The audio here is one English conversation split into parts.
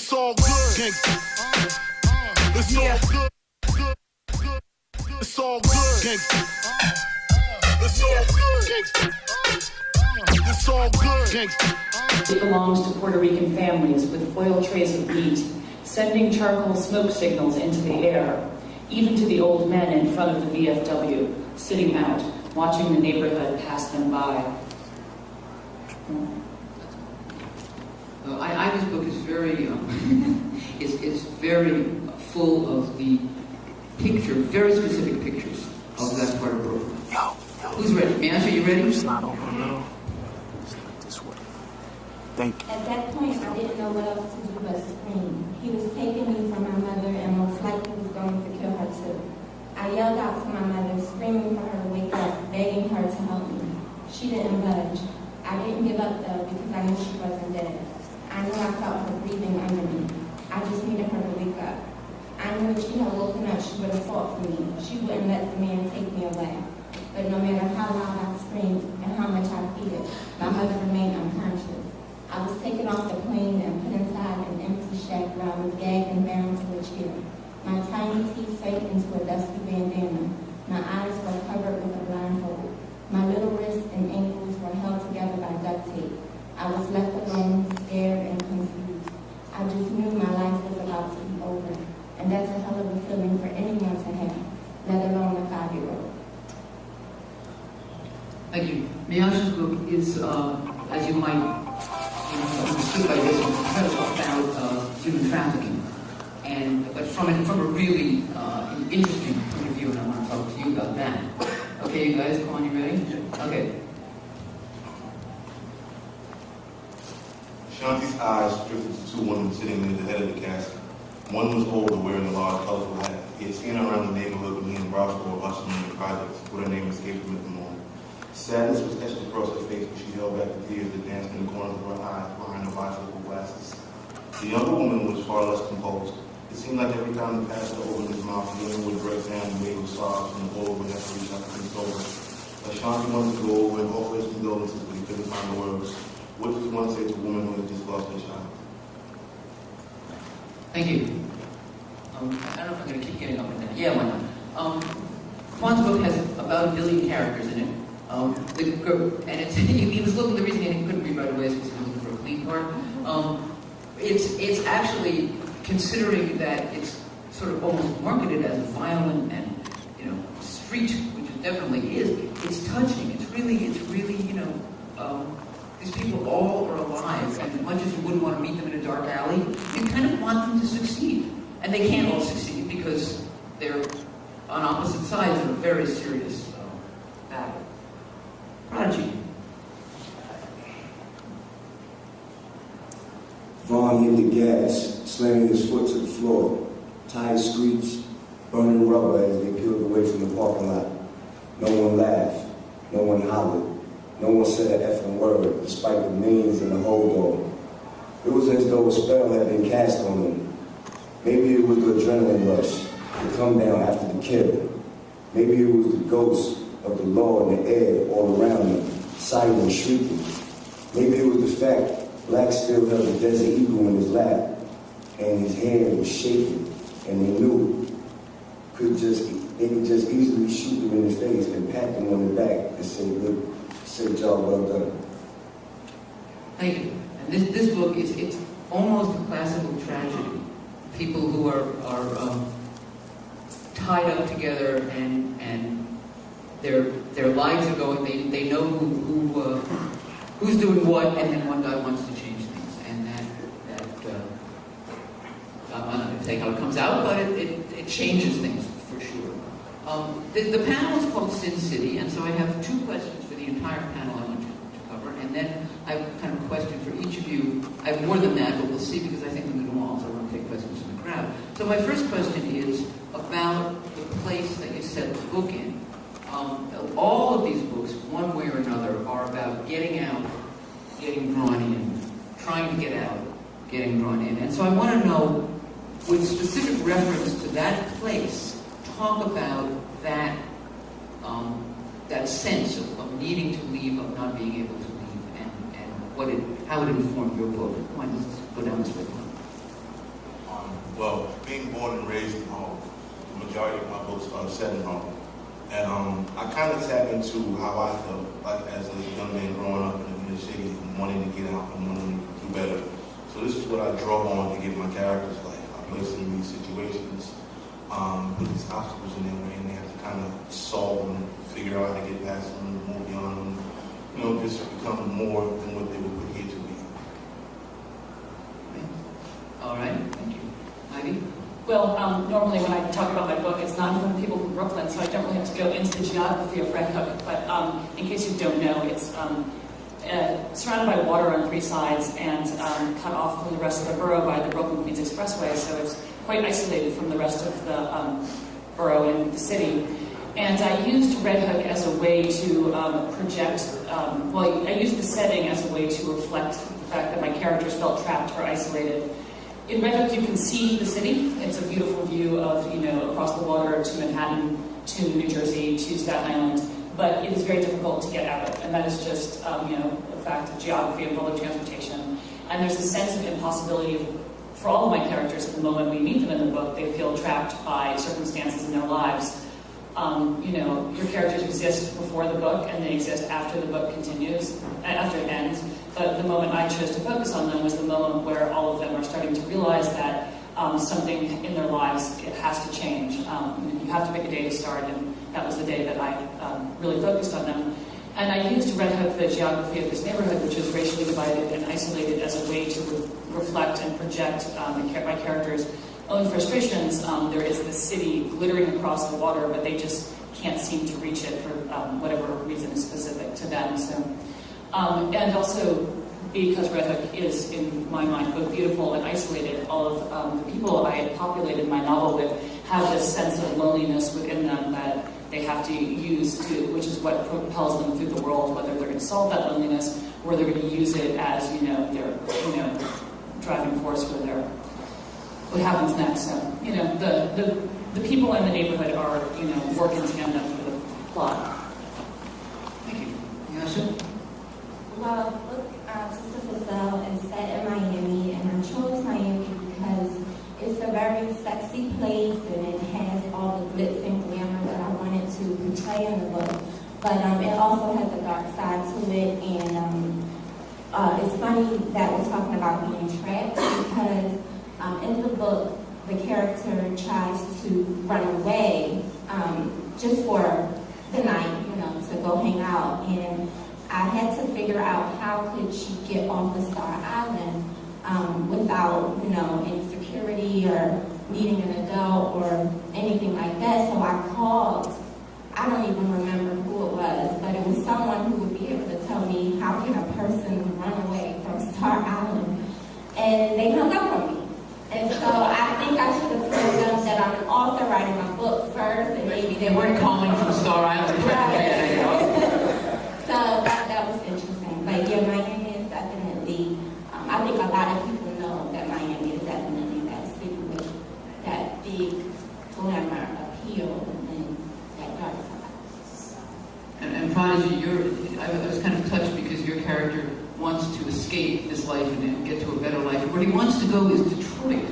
It's all good. Gangsta. It's all good. It's all good. Gangsta. It's all good. Gangsta. It's all good. Gangsta. It belongs to Puerto Rican families with foil trays of meat, sending charcoal smoke signals into the air, even to the old men in front of the VFW, sitting out, watching the neighborhood pass them by. Ivy's book is very, is very full of the picture, very specific pictures of that part of Brooklyn. Who's ready? Miasha, you ready? It's not over, no. It's not this way. Thank you. At that point, I didn't know what else to do but scream. He was taking me from my mother and most likely was going to kill her too. I yelled out to my mother, screaming for her to wake up, begging her to help me. She didn't budge. I didn't give up though because I knew she wasn't dead. I knew I felt her breathing under me. I just needed her to wake up. I knew if she had woken up, she would have fought for me. She wouldn't let the man take me away. But no matter how loud I screamed and how much I pleaded, my mother remained unconscious. I was taken off the plane and put inside an empty shack where I was gagged and bound to a chair. My tiny teeth sank into a dusty bandana. My eyes were covered with a blindfold. My little wrists and ankles were held together by duct tape. I was left alone, scared and confused. I just knew my life was about to be over. And that's a hell of a feeling for anyone to have, let alone a 5-year-old. Thank you. Miasha's book is, as you might understood by this, about human trafficking, but from a really interesting point of view, and I want to talk to you about that. Okay, you guys, come on, you ready? Okay. Shanti's eyes drifted to two women sitting near the head of the casket. One was older, wearing a large, colorful hat. He had seen her around the neighborhood when he and Roscoe were hustling in the projects, but her name escaped him at the moment. Sadness was etched across her face, but she held back the tears that danced in the corners of her eyes behind her bifocal glasses. The younger woman was far less composed. It seemed like every time the pastor opened his mouth, the woman would break down and wave with sobs, and the boy would have to reach out to console her. Ashanti wanted to go over and offer his condolences, but he couldn't find the words. What does one say to a woman who has just lost their child? Thank you. I don't know if I'm going to keep getting up and down. Yeah, why not? Juan's book has about 1 billion characters in it. And he was looking, the reason he couldn't read right away is because he was looking for a clean part. It's actually, considering that it's sort of almost marketed as violent and, street, which it definitely is, it's touching. It's really, these people all are alive, and as much as you wouldn't want to meet them in a dark alley, you kind of want them to succeed. And they can't all succeed because they're on opposite sides of a very serious battle. Prodigy. Vaughn hit the gas, slamming his foot to the floor. Tires screeched, burning rubber as they peeled away from the parking lot. No one laughed. No one hollered. No one said an effing word, despite the millions in the hold on. It was as though a spell had been cast on them. Maybe it was the adrenaline rush, the come down after the kill. Maybe it was the ghost of the law in the air all around them, sighing and shrieking. Maybe it was the fact Black still held a desert eagle in his lap, and his hand was shaking, and they knew they could just easily shoot him in the face and pat him on the back and say, "Good, job, well done." Thank you. And this book it's almost a classical tragedy. People who are tied up together and their lives are going. They know who's doing what, and then one guy wants to change things, and that I'm not going to say how it comes out, but it changes things for sure. The panel is called Sin City, and so I have 2 questions for the entire panel I want to cover, and then I have kind of a question for each of you. I have more than that, but we'll see, because I think I'm going to do all, so I want to take questions from the crowd. So my first question is about the place that you set the book in. All of these books, one way or another, are about getting out, getting drawn in, trying to get out, getting drawn in. And so I want to know, with specific reference to that place, talk about that that sense of needing to leave, of not being able to leave, and how it informed your book. Why don't you go down this way? being born and raised in Harlem, the majority of my books are set in Harlem. And I kind of tap into how I felt like as a young man growing up in the inner city and wanting to get out and wanting to do better. So this is what I draw on to give my characters life. I place them in these situations with these obstacles in their way, and they have to kind of solve them, figure out how to get past them, move beyond them, you know, just become more than what they were put here to be. All right, thank you. Ivy? Well, normally when I talk about my book, it's not in front of people from Brooklyn, so I don't really have to go into the geography of Red Hook. But in case you don't know, it's surrounded by water on three sides and cut off from the rest of the borough by the Brooklyn-Queens Expressway, so it's quite isolated from the rest of the borough and the city. And I used Red Hook as a way to project, I used the setting as a way to reflect the fact that my characters felt trapped or isolated. In Red Hook, you can see the city. It's a beautiful view of, you know, across the water to Manhattan, to New Jersey, to Staten Island, but it is very difficult to get out of, and that is just, you know, a fact of geography and public transportation. And there's a sense of impossibility for all of my characters at the moment we meet them in the book. They feel trapped by circumstances in their lives. You know, your characters exist before the book, and they exist after the book continues, after it ends. But the moment I chose to focus on them was the moment where all of them are starting to realize that something in their lives, it has to change. You have to pick a day to start, and that was the day that I really focused on them. And I used Red Hook, the geography of this neighborhood, which is racially divided and isolated, as a way to reflect and project my characters' own frustrations. There is this city glittering across the water, but they just can't seem to reach it for whatever reason is specific to them. So, and also, because Red Hook is, in my mind, both beautiful and isolated, all of the people I had populated my novel with have this sense of loneliness within them that they have to use to, which is what propels them through the world, whether they're going to solve that loneliness or they're going to use it as, you know, their, you know, driving force for their, what happens next. So, you know, the people in the neighborhood are, you know, work in tandem for the plot. Thank you. Miasha? Well, book Sister Fussell is set in Miami, and I chose Miami because it's a very sexy place and it has all the glitz and glamour that I wanted to portray in the book. But it also has a dark side to it, and it's funny that we're talking about being trapped because in the book, the character tries to run away just for the night, you know, to go hang out. And I had to figure out how could she get off of Star Island without, you know, any security or meeting an adult or anything like that. So I called, I don't even remember who it was, but it was someone who would be able to tell me how can a person run away from Star Island. And they hung up on me. And so I think I should have told them that I'm an author writing my book first, and maybe they weren't calling from Star Island. So that was interesting. But yeah, Miami is definitely, I think a lot of people know that Miami is definitely that city with that big glamour appeal and that dark side. And Prodigy, I was kind of touched because your character wants to escape this life and get to a better life. Where he wants to go is Detroit.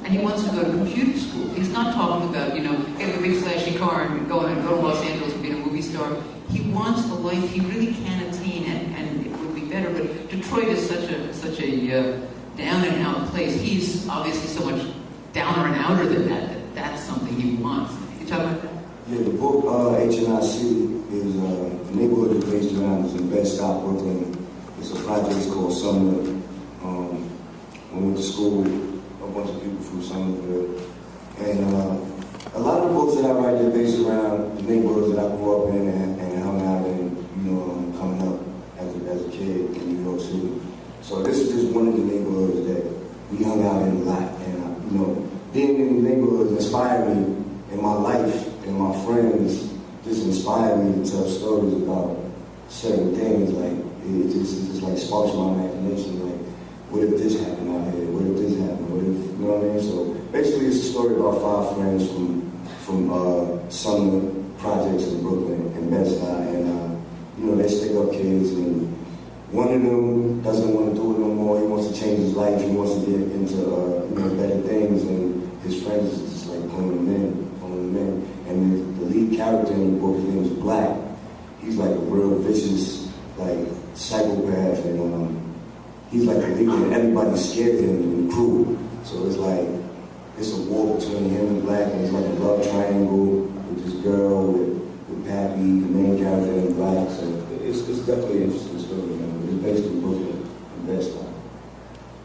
And he wants to go to computer school. He's not talking about, you know, getting a big flashy car and go to Los Angeles and being a movie star. He wants the life he really can attain, and it would be better. But Detroit is such a down and out place. He's obviously so much downer and outer than that that's something he wants. Can you talk about that? Yeah, the book HNIC is the neighborhood is based around is in Bed-Stuy, Brooklyn. It's a project called Sumner. We went to school with a bunch of people from Somerville. And a lot of the books that I write are based around the neighborhoods that I grew up in and hung out in, you know, coming up as a kid in New York City. So this is just one of the neighborhoods that we hung out in a lot. And, you know, being in the neighborhoods inspired me in my life, and my friends just inspired me to tell stories about certain things. Like, it just like sparks my imagination. Like, what if this happened out here? What if this happened? What if, you know what I mean? So basically, it's a story about 5 friends from Sumner projects in Brooklyn and Bed-Stuy, and you know, they stick up kids, and one of them doesn't want to do it no more. He wants to change his life. He wants to get into you know, better things, and his friends is just like pulling them in. And the lead character in the book, his name is Black. He's like a real vicious, like, psychopath, and he's like a leader, and everybody's scared of him in the crew. So it's like, it's a war between him and Black, and it's like a love triangle with this girl, with Pappy, the main character, and Black. So it's definitely an interesting story, man. It's based in Brooklyn, in Bed-Stuy.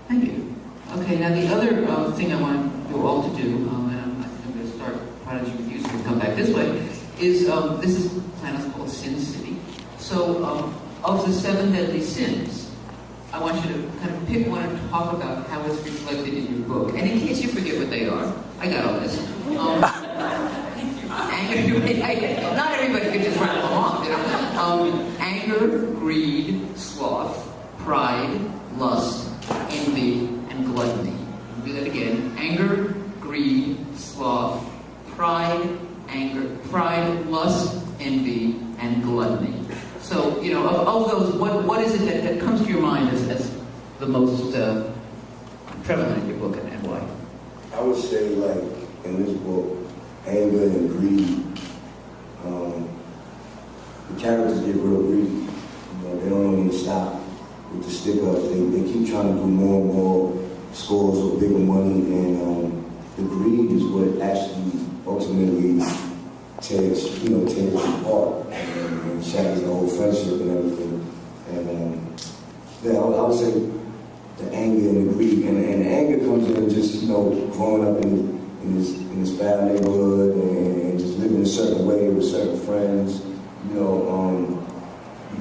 Thank you. Okay, now the other thing I want you all to do, and I'm going to start Prodigy with you, so we come back this way, is this is planet called Sin City. So of the 7 deadly sins, I want you to kind of pick one and talk about how it's reflected in your book. And in case you forget what they are, I got all this. Anger, not everybody can just rattle them off, you know. Anger, greed, sloth, pride, lust, envy, and gluttony. I'll do that again. Anger, greed, sloth, pride, lust, envy, and gluttony. So, you know, of those, what is it that comes to your mind as the most prevalent in your book, and why? I would say, like, in this book, anger and greed. The characters get real greedy. You know, they don't know when to stop with the stick-ups. They keep trying to do more and more scores or bigger money, and the greed is what actually ultimately tears you apart and shatters the whole friendship and everything. And yeah, I would say the anger and the greed, and the anger comes in just, you know, growing up in this bad neighborhood and just living a certain way with certain friends. You know,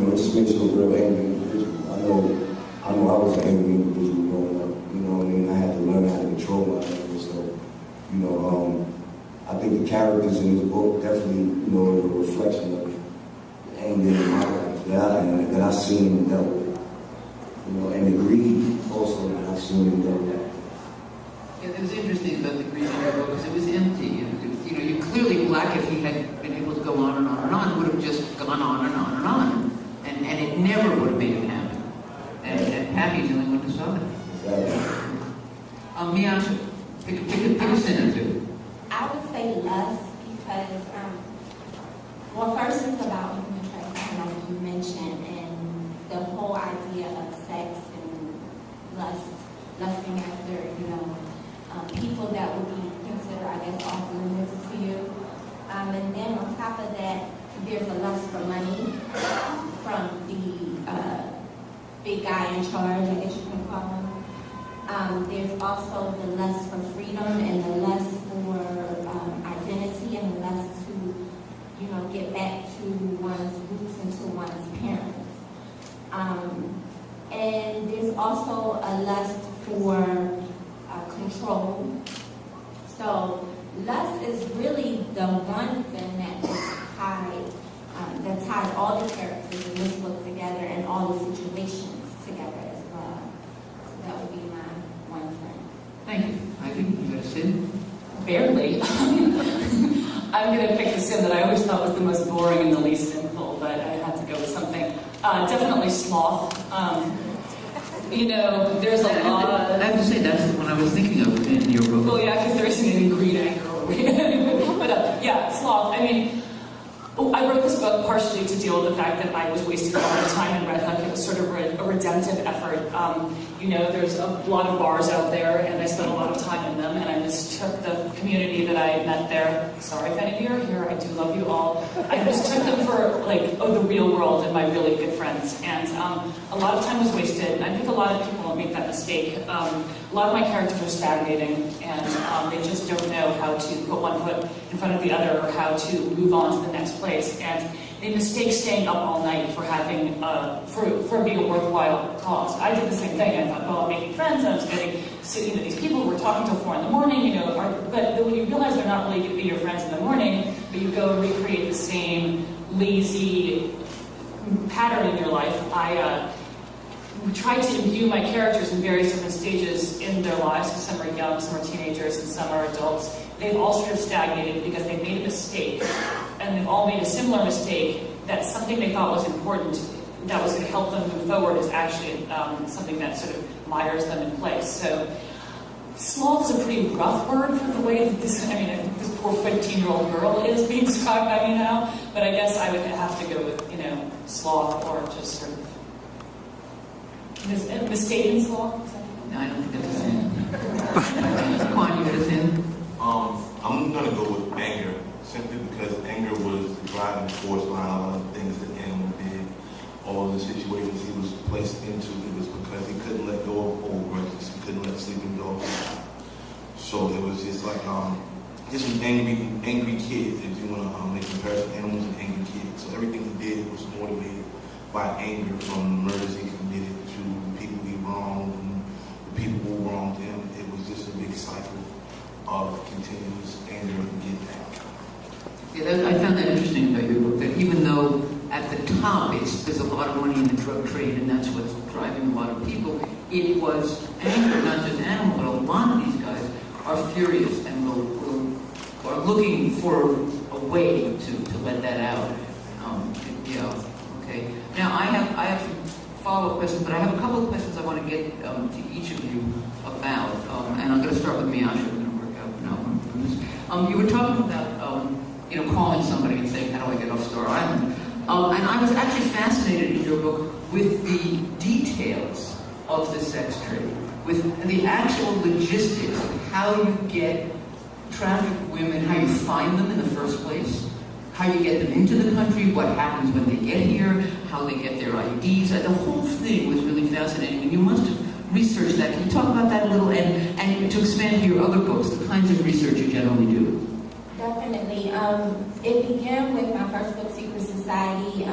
it just makes you a real angry individual. I know I was an angry individual growing up. You know what I mean? I had to learn how to control my anger. So, you know, I think the characters in this book definitely, you know, are a reflection of the anger in my life that I've seen and dealt with. You know, and the greed also that I've seen and dealt with. Yeah, it was interesting about the greed in your book because it was empty. You know, you clearly, Black, if he had been able to go on and on and on, would have just gone on and on and on. And it never would have made him happy. And Pappy's the only one who saw it. Exactly. Miasha, pick a sin or two. I would say lust because, well, first it's about human trafficking, like you mentioned, and the whole idea of sex and lusting after, you know, people that would be considered, I guess, off limits to you. And then on top of that, there's a lust for money from the big guy in charge, I guess you can call him. There's also the lust for freedom and the lust for identity and the lust to, you know, get back to one's roots and to one's parents. And there's also a lust for control. So lust is really the one thing that ties all the characters in this book together and all the situations together as well. So that would be my one thing. Thank you. Ivy, you got a sin? Barely. I'm going to pick the sin that I always thought was the most boring and the least sinful, but I had to go with something. Definitely sloth. You know, there's a lot of... I have to say, that's the one I was thinking of in your book. Well, yeah, because there isn't any greed, anger, or but yeah, sloth. I mean, I wrote this book partially to deal with the fact that I was wasting a lot of time in Red Hook. It was sort of a redemptive effort. You know, there's a lot of bars out there, and I spent a lot of time in them, and I mistook the community that I met there. Sorry if any of you are here, I do love you all. I mistook them for, like, the real world and my really good friends. And a lot of time was wasted. I think a lot of people make that mistake. A lot of my characters are stagnating, and they just don't know how to put one foot in front of the other or how to move on to the next place. And they mistake staying up all night for having, for being a worthwhile cause. I did the same thing. I thought, well, I'm making friends, and I was getting, you know, these people who were talking till 4 a.m, you know, but when you realize they're not really going to be your friends in the morning, but you go and recreate the same lazy pattern in your life, I tried to imbue my characters in various different stages in their lives. Some are young, some are teenagers, and some are adults. They've all sort of stagnated because they made a mistake, and they've all made a similar mistake that something they thought was important that was going to help them move forward is actually something that sort of mires them in place. So sloth is a pretty rough word for the way that this poor 15-year-old girl is being described by me now, but I guess I would have to go with, sloth or just sort of mistaken sloth. No, I don't think that's a sin. Quan, you got a sin? I'm gonna go with anger, simply because anger was the driving force behind a lot of the things that animal did. All the situations he was placed into, it was because he couldn't let go of old grudges. He couldn't let sleeping dogs die. So it was just like just an angry kid. If you want to make a comparison, animals and angry kids. So everything he did was motivated by anger, from the murders he committed to the people he wronged and the people who wronged him. It was just a big cycle of continuous anger and get back. Yeah, I found that interesting about your book, that even though at the top there's a lot of money in the drug trade and that's what's driving a lot of people, it was anger, not just animal, but a lot of these guys are furious and are looking for a way to let that out. Okay. Now I have some follow-up questions, but I have a couple of questions I want to get to each of you about, and I'm going to start with Miasha. We're going to work out now from this. You were talking about calling somebody and saying, how do I get off Star Island? And I was actually fascinated in your book with the details of the sex trade, with the actual logistics of how you get trafficked women, how you find them in the first place, how you get them into the country, what happens when they get here, how they get their IDs. The whole thing was really fascinating, and you must have researched that. Can you talk about that a little, and to expand to your other books, the kinds of research you generally do? Definitely. It began with my first book, Secret Society.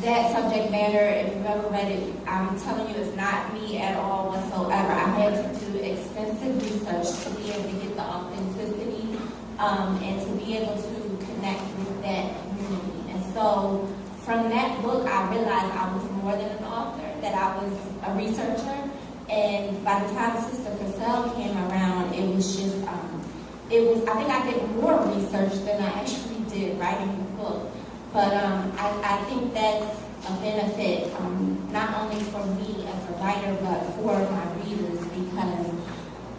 That subject matter, if you've ever read it, I'm telling you, it's not me at all whatsoever. I had to do extensive research to be able to get the authenticity and to be able to connect with that community. And so from that book, I realized I was more than an author, that I was a researcher. And by the time Sister Purcell came around, it was just, I think I did more research than I actually did writing the book. But I think that's a benefit, not only for me as a writer, but for my readers, because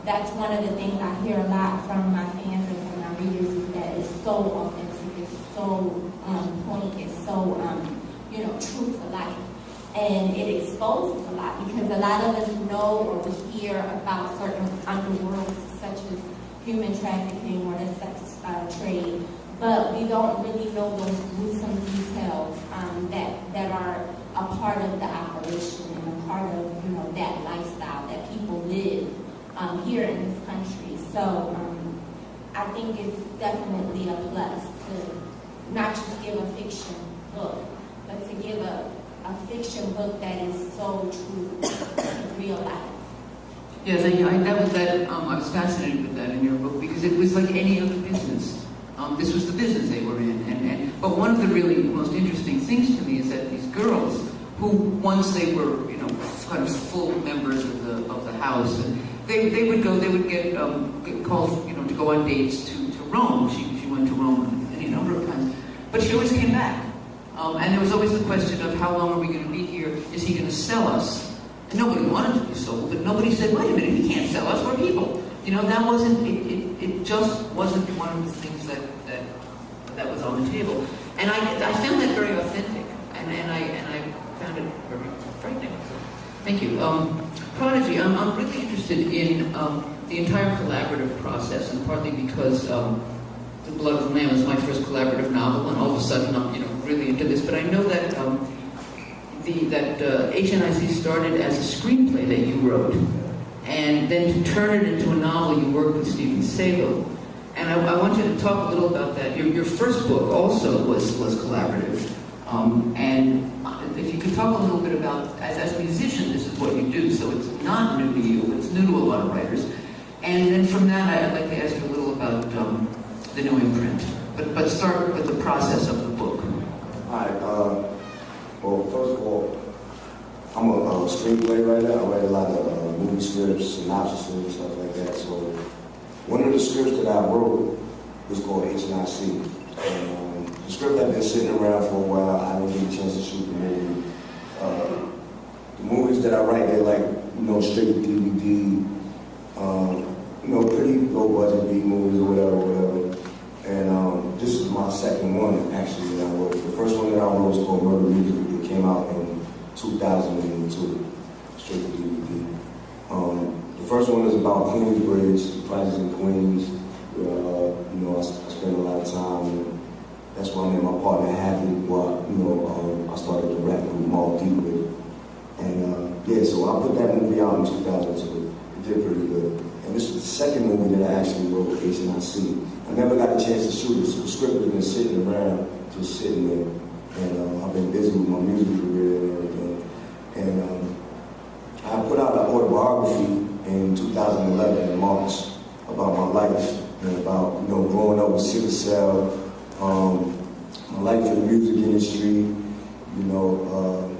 that's one of the things I hear a lot from my fans and from my readers, is that it's so authentic, it's so on point, it's so, true to life. And it exposes a lot, because a lot of us know or we hear about certain underworlds, such as human trafficking or the sex trade, but we don't really know those gruesome details that are a part of the operation and a part of that lifestyle that people live here in this country. So I think it's definitely a plus to not just give a fiction book, but to give a fiction book that is so true to real life. Yes, I was fascinated with that in your book, because it was like any other business. This was the business they were in, but one of the really most interesting things to me is that these girls, who once they were, kind of full members of the house, and they would get calls, to go on dates to Rome. She went to Rome any number of times, but she always came back. And there was always the question of, how long are we going to be here? Is he going to sell us? And nobody wanted to be sold, but nobody said, wait a minute, he can't sell us, we're people. That wasn't, it just wasn't one of the things that was on the table. And I found that very authentic, and I found it very frightening. Thank you. Prodigy, I'm really interested in the entire collaborative process, and partly because The Blood of the Lamb is my first collaborative novel, and all of a sudden I'm really into this. But I know that HNIC started as a screenplay that you wrote, and then to turn it into a novel, you worked with Stephen Sable. And I want you to talk a little about that. Your first book also was collaborative. And if you could talk a little bit about, as a musician, this is what you do, so it's not new to you, it's new to a lot of writers. And then from that, I'd like to ask you a little about the new imprint. But start with the process of the book. All right. Well, first of all, I'm a screenplay writer. I write a lot of movie scripts, synopses, and stuff like that. So one of the scripts that I wrote was called HNIC. And the script had been sitting around for a while. I didn't get a chance to shoot the movie. The movies that I write, they're like, straight to DVD. You know, pretty low budget B movies or whatever. And this is my second one actually that I wrote. The first one that I wrote was called Murder Music. It came out in 2002, straight to DVD. The first one is about Queensbridge, the projects in Queens. You know, I spent a lot of time, and that's why I met my partner Hadley, I started the rap group Mob Deep with. And yeah, so I put that movie out in 2002. It did pretty good. And this was the second movie that I actually wrote, HNIC. I never got a chance to shoot it, so the script has been sitting around, just sitting there. And I've been busy with my music career and everything. And I put out an autobiography in 2011 in March about my life and about, you know, growing up with sickle cell, my life in the music industry, you know,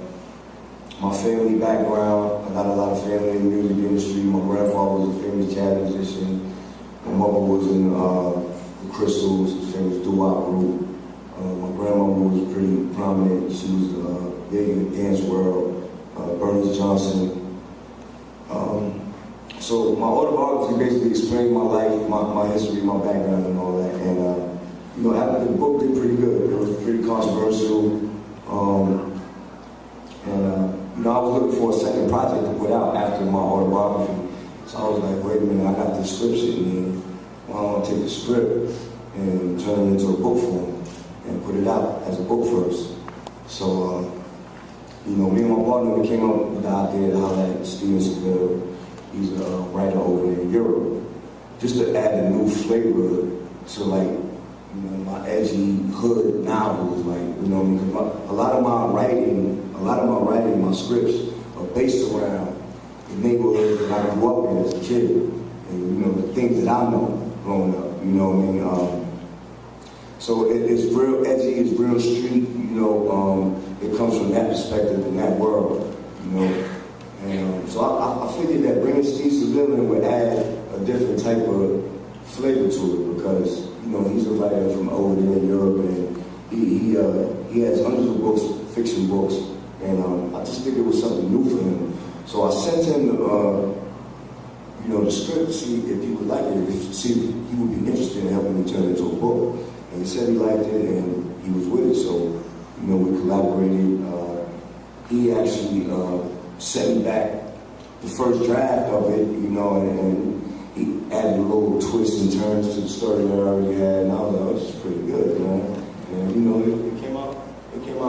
my family background. I got a lot of family in the music industry. My grandfather was a famous jazz musician. My mother was in the Crystals, a famous doo-wop group. My grandmother was pretty prominent. She was big in the dance world. Bernice Johnson. So my autobiography basically explained my life, my history, my background, and all that. And you know, after the book did pretty good. It was pretty controversial. You know, I was looking for a second project to put out after my autobiography. So I was like, wait a minute, I got the script sitting here. Why don't I take the script and turn it into a book form and put it out as a book first? So, you know, me and my partner, we came up with the idea to holler at Steven Seville. He's a writer over in Europe. Just to add a new flavor to, like, you know, my edgy hood novels, like, you know, because a lot of my writing, my scripts are based around the neighborhood that I grew up in as a kid, and, you know, the things that I know growing up, you know what I mean? So it's real edgy, it's real street, you know, it comes from that perspective in that world, you know. And so I figured that bringing Steve Seville in would add a different type of flavor to it, because, you know, he's a writer from over there in Europe, and he has hundreds of books, fiction books, and I just think it was something new for him. So I sent him you know, the script to see if he would like it, see if he would be interested in helping me turn it into a book. And he said he liked it, and he was with it. So, you know, we collaborated. He actually sent me back the first draft of it, you know, and he added a little twists and turns to the story that I already had, and I was like, oh, this is pretty good, you know. And, you know, it came out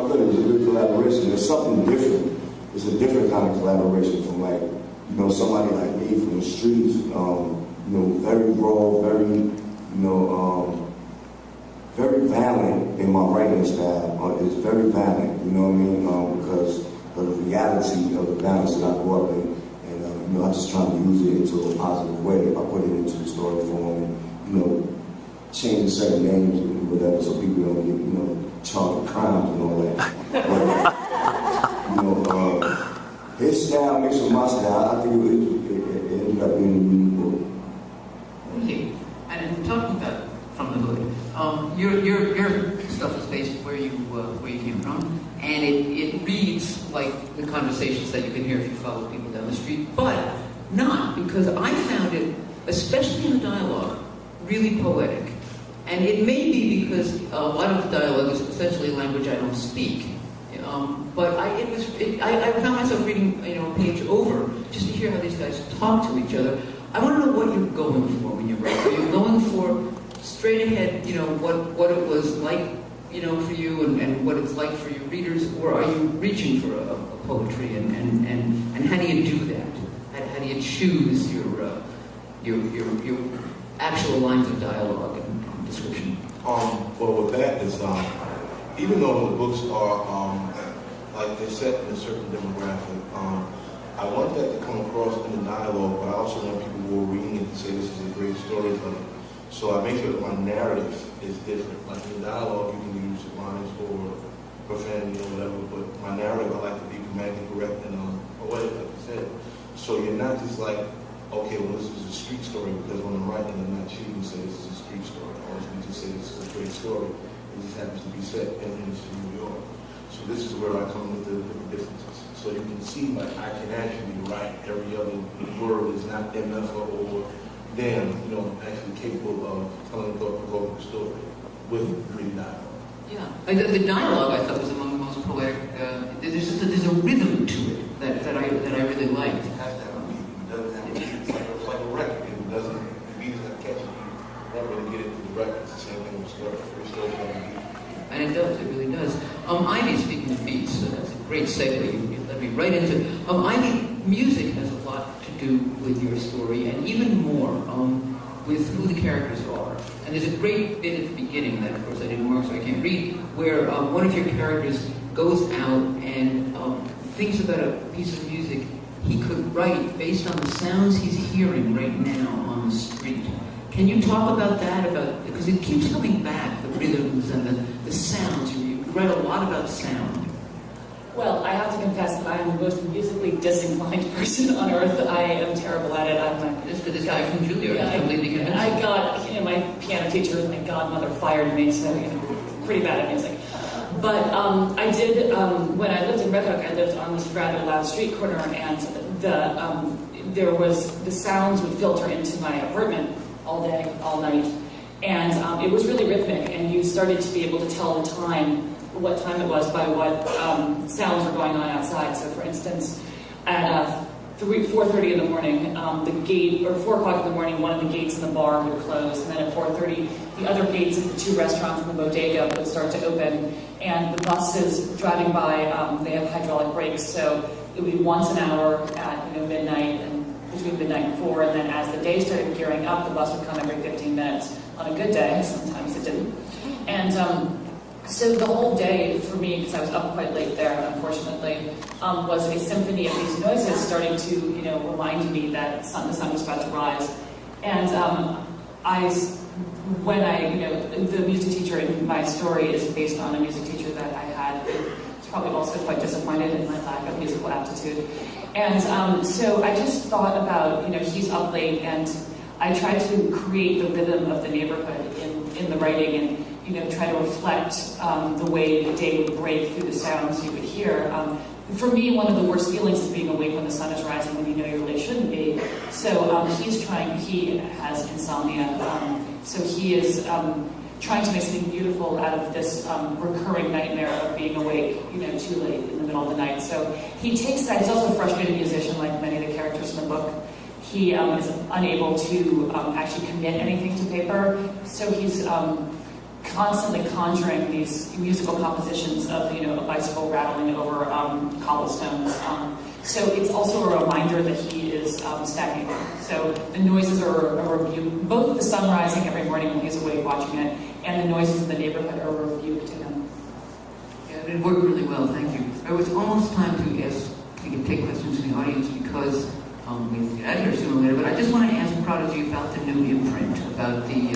good. It was a good collaboration. It's something different. It's a different kind of collaboration from, like, you know, somebody like me from the streets, you know, very raw, very, you know, very violent in my writing style. It's very violent, you know what I mean? Because of the reality of the violence that I grew up in. And, you know, I just try to use it into a positive way. I put it into the story form and, you know, changing certain names and whatever so people don't get, you know, charged with crimes and all that. But, you know, his style mixed with my style, I think it ended up being a unique book. Okay, and talking about from the hood, your stuff is based where you came from, and it reads like the conversations that you can hear if you follow people down the street, but not, because I found it, especially in the dialogue, really poetic. And it may be because a lot of the dialogue is essentially a language I don't speak. But I found myself reading, you know, a page over just to hear how these guys talk to each other. I want to know what you're going for when you write. Are you going for straight ahead, you know, what it was like, you know, for you and what it's like for your readers, or are you reaching for a poetry and how do you do that? How do you choose your actual lines of dialogue and description? Well, with that is even though the books are like they're set in a certain demographic, I want that to come across in the dialogue, but I also want people who are reading it to say this is a great storytelling. So I make sure that my narrative is different. Like in dialogue, you can use lines or profanity or whatever, but my narrative, I like to be grammatically correct and poetic, like you said. So you're not just like, okay, well, this is a street story, because when I'm writing, I'm not cheating to say this is a street story. I always need to say this is a great story. It just happens to be set in the city of New York. So this is where I come with the differences. So you can see, like, I can actually write every other word is not enough or damn, you know, actually capable of telling a thought-provoking story with gritty dialogue. Yeah, the dialogue I thought was among the most poetic. There's a rhythm to it that I really liked. It has to have a beat. It doesn't have a beat. It's like a record. It doesn't. The beat is not catchy. You don't really get it through the record. It's the same thing with story. Every story has a beat. And it does, it really does. Ivy, speaking of beats, so that's a great segue. You led me right into Ivy. Music has a lot to do with your story, and even more with who the characters are. And there's a great bit at the beginning that, of course, I didn't work, so I can't read, where one of your characters goes out and thinks about a piece of music he could write based on the sounds he's hearing right now on the street. Can you talk about that? Because it keeps coming back, the rhythms and the sounds. You write a lot about sound. Well, I have to confess that I am the most musically disinclined person on earth. I am terrible at it. This guy from Juilliard is completely convinced. I got, my piano teacher, my godmother, fired me, so pretty bad at music. But I did, when I lived in Red Hook, I lived on this rather loud street corner, and the sounds would filter into my apartment all day, all night, and it was really rhythmic, and you started to be able to tell the time, what time it was, by what sounds were going on outside. So, for instance, at 4:30 in the morning, the gate, or 4 o'clock in the morning, one of the gates in the bar would close, and then at 4:30, the other gates of the 2 restaurants and the bodega would start to open, and the buses driving by, they have hydraulic brakes, so it would be once an hour at midnight and between midnight and 4, and then as the day started gearing up, the bus would come every 15 minutes on a good day. Sometimes it didn't, and so the whole day for me, because I was up quite late there, unfortunately, was a symphony of these noises starting to, remind me that the sun was about to rise. And the music teacher in my story is based on a music teacher that I had. Who's probably also quite disappointed in my lack of musical aptitude. And so I just thought about, he's up late, and I tried to create the rhythm of the neighborhood in the writing, and try to reflect the way the day would break through the sounds you would hear. For me, one of the worst feelings is being awake when the sun is rising when you really shouldn't be. So he has insomnia, so he is trying to make something beautiful out of this recurring nightmare of being awake, too late in the middle of the night. So he takes that. He's also a frustrated musician, like many of the characters in the book. He is unable to actually commit anything to paper, so he's constantly conjuring these musical compositions of a bicycle rattling over cobblestones. So it's also a reminder that he is stacking. So the noises are a rebuke. Both the sun rising every morning when he's awake watching it, and the noises of the neighborhood are a rebuke to him. Yeah, it worked really well. Thank you. It was almost time to ask. We can take questions from the audience because we get out here sooner or later. But I just want to ask Prodigy about the new imprint, about the